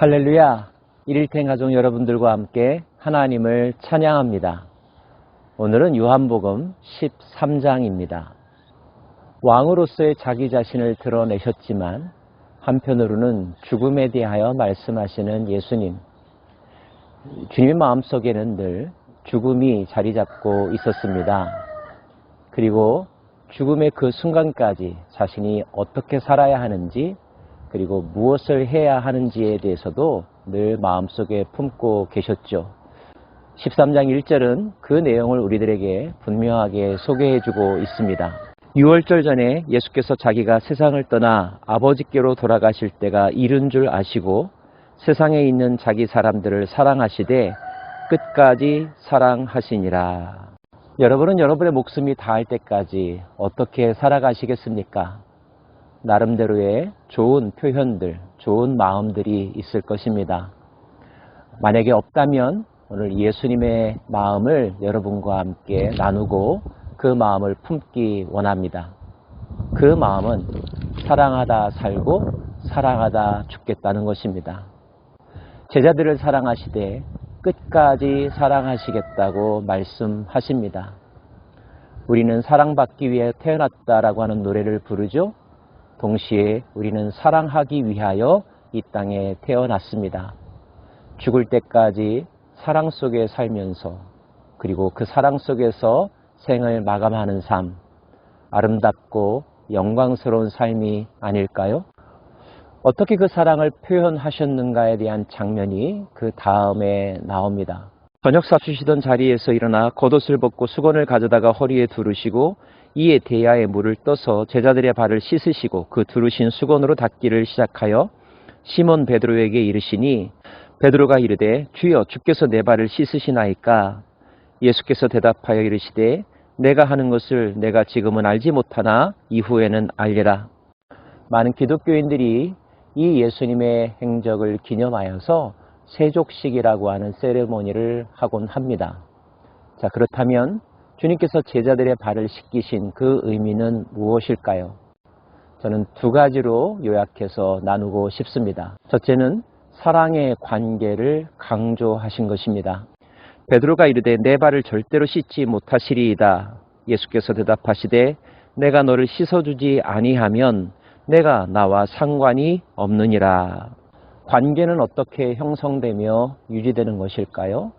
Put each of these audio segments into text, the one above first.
할렐루야! 일일텐 가족 여러분들과 함께 하나님을 찬양합니다. 오늘은 요한복음 13장입니다. 왕으로서의 자기 자신을 드러내셨지만 한편으로는 죽음에 대하여 말씀하시는 예수님. 주님의 마음속에는 늘 죽음이 자리 잡고 있었습니다. 그리고 죽음의 그 순간까지 자신이 어떻게 살아야 하는지, 그리고 무엇을 해야 하는지에 대해서도 늘 마음속에 품고 계셨죠. 13장 1절은 그 내용을 우리들에게 분명하게 소개해주고 있습니다. 6월절 전에 예수께서 자기가 세상을 떠나 아버지께로 돌아가실 때가 이른 줄 아시고 세상에 있는 자기 사람들을 사랑하시되 끝까지 사랑하시니라. 여러분은 여러분의 목숨이 다할 때까지 어떻게 살아가시겠습니까? 나름대로의 좋은 표현들, 좋은 마음들이 있을 것입니다. 만약에 없다면 오늘 예수님의 마음을 여러분과 함께 나누고 그 마음을 품기 원합니다. 그 마음은 사랑하다 살고 사랑하다 죽겠다는 것입니다. 제자들을 사랑하시되 끝까지 사랑하시겠다고 말씀하십니다. 우리는 사랑받기 위해 태어났다라고 하는 노래를 부르죠. 동시에 우리는 사랑하기 위하여 이 땅에 태어났습니다. 죽을 때까지 사랑 속에 살면서, 그리고 그 사랑 속에서 생을 마감하는 삶, 아름답고 영광스러운 삶이 아닐까요? 어떻게 그 사랑을 표현하셨는가에 대한 장면이 그 다음에 나옵니다. 저녁 사수시던 자리에서 일어나 겉옷을 벗고 수건을 가져다가 허리에 두르시고 이에 대야에 물을 떠서 제자들의 발을 씻으시고 그 두르신 수건으로 닦기를 시작하여 시몬 베드로에게 이르시니 베드로가 이르되 주여 주께서 내 발을 씻으시나이까? 예수께서 대답하여 이르시되 내가 하는 것을 내가 지금은 알지 못하나 이후에는 알리라. 많은 기독교인들이 이 예수님의 행적을 기념하여서 세족식이라고 하는 세레모니를 하곤 합니다. 자, 그렇다면 주님께서 제자들의 발을 씻기신 그 의미는 무엇일까요? 저는 두 가지로 요약해서 나누고 싶습니다. 첫째는 사랑의 관계를 강조하신 것입니다. 베드로가 이르되 내 발을 절대로 씻지 못하시리이다. 예수께서 대답하시되 내가 너를 씻어주지 아니하면 내가 나와 상관이 없느니라. 관계는 어떻게 형성되며 유지되는 것일까요?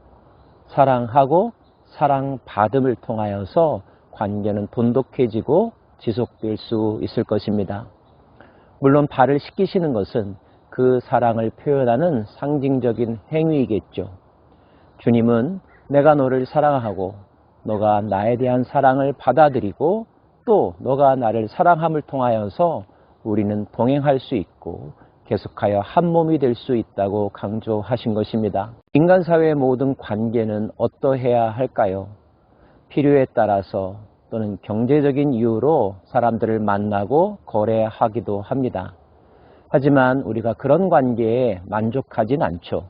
사랑하고 사랑받음을 통하여서 관계는 돈독해지고 지속될 수 있을 것입니다. 물론 발을 씻기시는 것은 그 사랑을 표현하는 상징적인 행위이겠죠. 주님은 내가 너를 사랑하고 너가 나에 대한 사랑을 받아들이고 또 너가 나를 사랑함을 통하여서 우리는 동행할 수 있고 계속하여 한 몸이 될 수 있다고 강조하신 것입니다. 인간 사회의 모든 관계는 어떠해야 할까요? 필요에 따라서 또는 경제적인 이유로 사람들을 만나고 거래하기도 합니다. 하지만 우리가 그런 관계에 만족하진 않죠.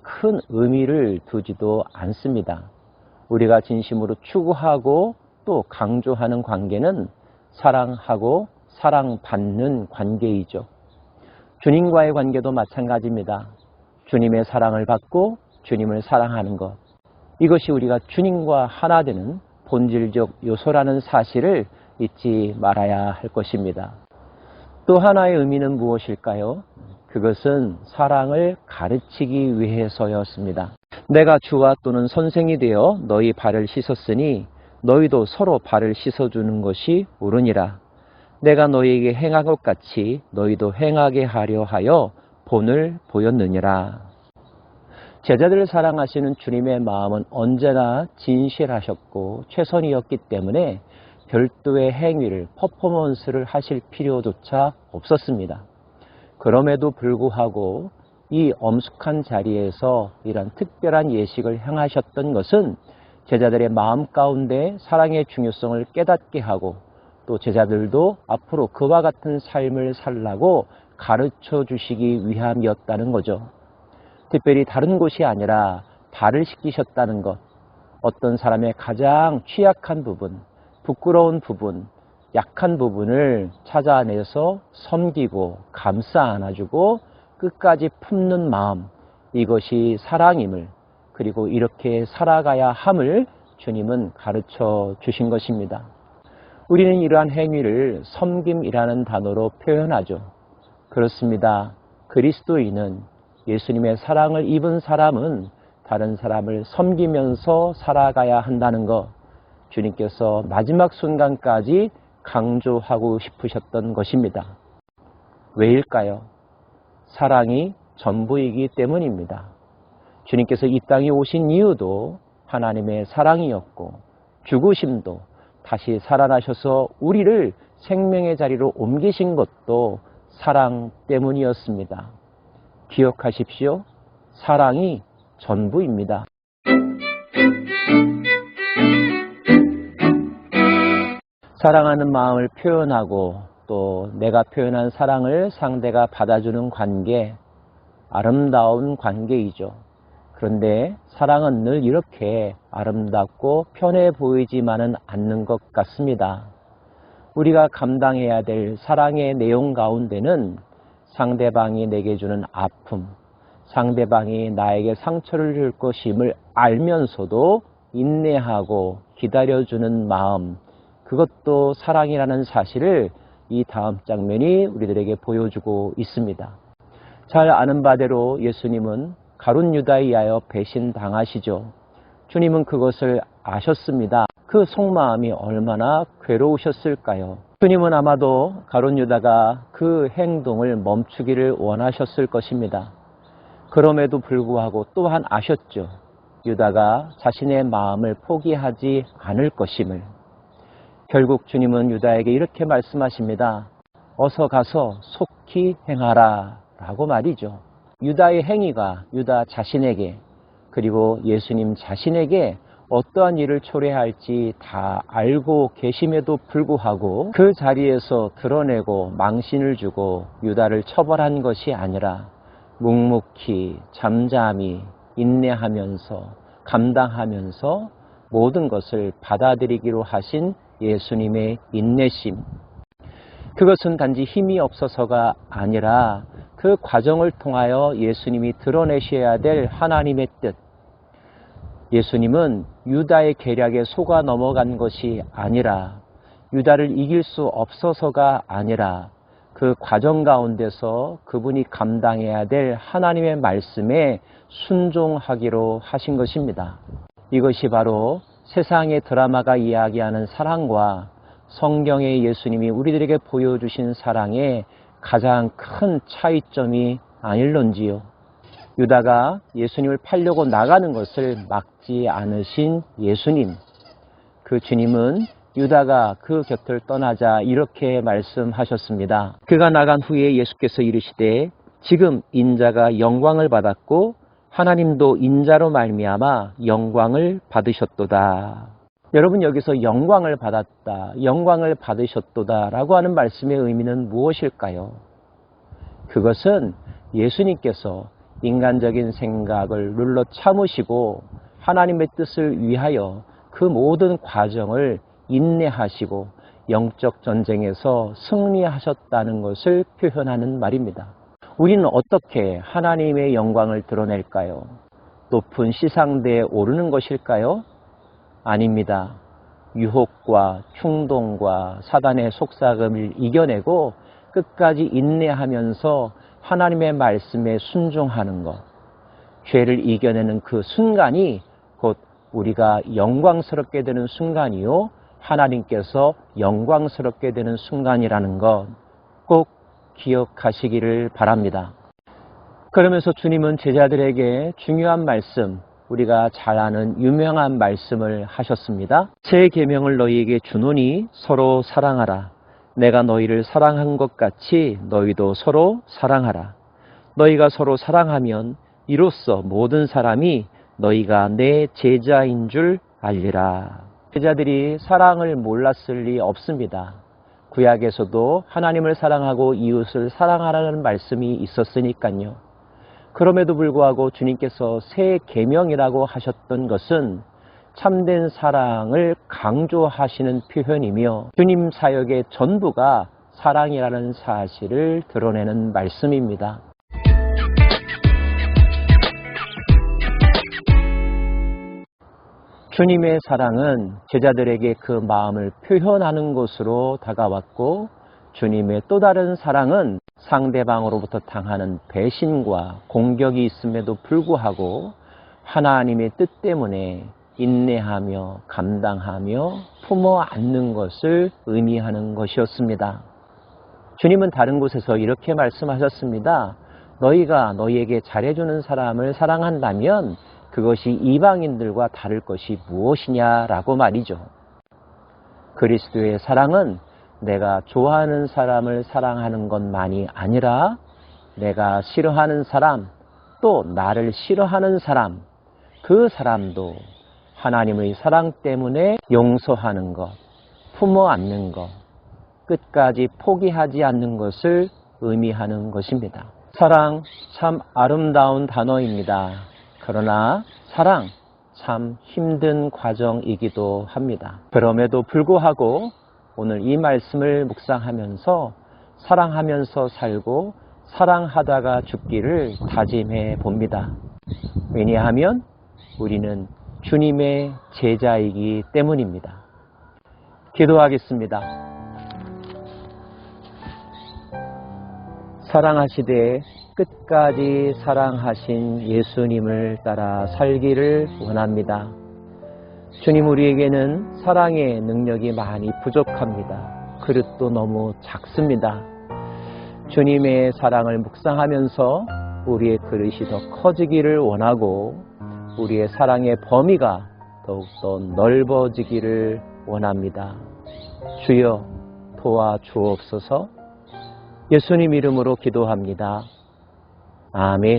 큰 의미를 두지도 않습니다. 우리가 진심으로 추구하고 또 강조하는 관계는 사랑하고 사랑받는 관계이죠. 주님과의 관계도 마찬가지입니다. 주님의 사랑을 받고 주님을 사랑하는 것. 이것이 우리가 주님과 하나 되는 본질적 요소라는 사실을 잊지 말아야 할 것입니다. 또 하나의 의미는 무엇일까요? 그것은 사랑을 가르치기 위해서였습니다. 내가 주와 또는 선생이 되어 너희 발을 씻었으니 너희도 서로 발을 씻어주는 것이 옳으니라. 내가 너희에게 행한 것 같이 너희도 행하게 하려 하여 본을 보였느니라. 제자들을 사랑하시는 주님의 마음은 언제나 진실하셨고 최선이었기 때문에 별도의 행위를, 퍼포먼스를 하실 필요조차 없었습니다. 그럼에도 불구하고 이 엄숙한 자리에서 이런 특별한 예식을 행하셨던 것은 제자들의 마음 가운데 사랑의 중요성을 깨닫게 하고 또 제자들도 앞으로 그와 같은 삶을 살라고 가르쳐 주시기 위함이었다는 거죠. 특별히 다른 곳이 아니라 발을 씻기셨다는 것, 어떤 사람의 가장 취약한 부분, 부끄러운 부분, 약한 부분을 찾아내서 섬기고 감싸 안아주고 끝까지 품는 마음, 이것이 사랑임을, 그리고 이렇게 살아가야 함을 주님은 가르쳐 주신 것입니다. 우리는 이러한 행위를 섬김이라는 단어로 표현하죠. 그렇습니다. 그리스도인은, 예수님의 사랑을 입은 사람은 다른 사람을 섬기면서 살아가야 한다는 것, 주님께서 마지막 순간까지 강조하고 싶으셨던 것입니다. 왜일까요? 사랑이 전부이기 때문입니다. 주님께서 이 땅에 오신 이유도 하나님의 사랑이었고, 죽으심도 다시 살아나셔서 우리를 생명의 자리로 옮기신 것도 사랑 때문이었습니다. 기억하십시오. 사랑이 전부입니다. 사랑하는 마음을 표현하고 또 내가 표현한 사랑을 상대가 받아주는 관계, 아름다운 관계이죠. 그런데 사랑은 늘 이렇게 아름답고 편해 보이지만은 않는 것 같습니다. 우리가 감당해야 될 사랑의 내용 가운데는 상대방이 내게 주는 아픔, 상대방이 나에게 상처를 줄 것임을 알면서도 인내하고 기다려주는 마음, 그것도 사랑이라는 사실을 이 다음 장면이 우리들에게 보여주고 있습니다. 잘 아는 바대로 예수님은 가룟 유다에 의하여 배신당하시죠. 주님은 그것을 아셨습니다. 그 속마음이 얼마나 괴로우셨을까요? 주님은 아마도 가룟 유다가 그 행동을 멈추기를 원하셨을 것입니다. 그럼에도 불구하고 또한 아셨죠. 유다가 자신의 마음을 포기하지 않을 것임을. 결국 주님은 유다에게 이렇게 말씀하십니다. 어서 가서 속히 행하라 라고 말이죠. 유다의 행위가 유다 자신에게, 그리고 예수님 자신에게 어떠한 일을 초래할지 다 알고 계심에도 불구하고 그 자리에서 드러내고 망신을 주고 유다를 처벌한 것이 아니라 묵묵히 잠잠히 인내하면서 감당하면서 모든 것을 받아들이기로 하신 예수님의 인내심, 그것은 단지 힘이 없어서가 아니라 그 과정을 통하여 예수님이 드러내셔야 될 하나님의 뜻, 예수님은 유다의 계략에 속아 넘어간 것이 아니라 유다를 이길 수 없어서가 아니라 그 과정 가운데서 그분이 감당해야 될 하나님의 말씀에 순종하기로 하신 것입니다. 이것이 바로 세상의 드라마가 이야기하는 사랑과 성경의 예수님이 우리들에게 보여주신 사랑의 가장 큰 차이점이 아닐런지요. 유다가 예수님을 팔려고 나가는 것을 막지 않으신 예수님, 그 주님은 유다가 그 곁을 떠나자 이렇게 말씀하셨습니다. 그가 나간 후에 예수께서 이르시되 지금 인자가 영광을 받았고 하나님도 인자로 말미암아 영광을 받으셨도다. 여러분, 여기서 영광을 받았다, 영광을 받으셨도다 라고 하는 말씀의 의미는 무엇일까요? 그것은 예수님께서 인간적인 생각을 눌러 참으시고 하나님의 뜻을 위하여 그 모든 과정을 인내하시고 영적 전쟁에서 승리하셨다는 것을 표현하는 말입니다. 우리는 어떻게 하나님의 영광을 드러낼까요? 높은 시상대에 오르는 것일까요? 아닙니다. 유혹과 충동과 사단의 속삭임을 이겨내고 끝까지 인내하면서 하나님의 말씀에 순종하는 것, 죄를 이겨내는 그 순간이 곧 우리가 영광스럽게 되는 순간이요, 하나님께서 영광스럽게 되는 순간이라는 것 꼭 기억하시기를 바랍니다. 그러면서 주님은 제자들에게 중요한 말씀, 우리가 잘 아는 유명한 말씀을 하셨습니다. 새 계명을 너희에게 주노니 서로 사랑하라. 내가 너희를 사랑한 것 같이 너희도 서로 사랑하라. 너희가 서로 사랑하면 이로써 모든 사람이 너희가 내 제자인 줄 알리라. 제자들이 사랑을 몰랐을 리 없습니다. 구약에서도 하나님을 사랑하고 이웃을 사랑하라는 말씀이 있었으니까요. 그럼에도 불구하고 주님께서 새 계명이라고 하셨던 것은 참된 사랑을 강조하시는 표현이며 주님 사역의 전부가 사랑이라는 사실을 드러내는 말씀입니다. 주님의 사랑은 제자들에게 그 마음을 표현하는 것으로 다가왔고, 주님의 또 다른 사랑은 상대방으로부터 당하는 배신과 공격이 있음에도 불구하고 하나님의 뜻 때문에 인내하며 감당하며 품어 안는 것을 의미하는 것이었습니다. 주님은 다른 곳에서 이렇게 말씀하셨습니다. 너희가 너희에게 잘해주는 사람을 사랑한다면 그것이 이방인들과 다를 것이 무엇이냐라고 말이죠. 그리스도의 사랑은 내가 좋아하는 사람을 사랑하는 것만이 아니라 내가 싫어하는 사람, 또 나를 싫어하는 사람, 그 사람도 하나님의 사랑 때문에 용서하는 것, 품어 안는 것, 끝까지 포기하지 않는 것을 의미하는 것입니다. 사랑 참 아름다운 단어입니다. 그러나 사랑 참 힘든 과정이기도 합니다. 그럼에도 불구하고 오늘 이 말씀을 묵상하면서 사랑하면서 살고 사랑하다가 죽기를 다짐해 봅니다. 왜냐하면 우리는 주님의 제자이기 때문입니다. 기도하겠습니다. 사랑하시되 끝까지 사랑하신 예수님을 따라 살기를 원합니다. 주님, 우리에게는 사랑의 능력이 많이 부족합니다. 그릇도 너무 작습니다. 주님의 사랑을 묵상하면서 우리의 그릇이 더 커지기를 원하고 우리의 사랑의 범위가 더욱더 넓어지기를 원합니다. 주여 도와주옵소서. 예수님 이름으로 기도합니다. 아멘.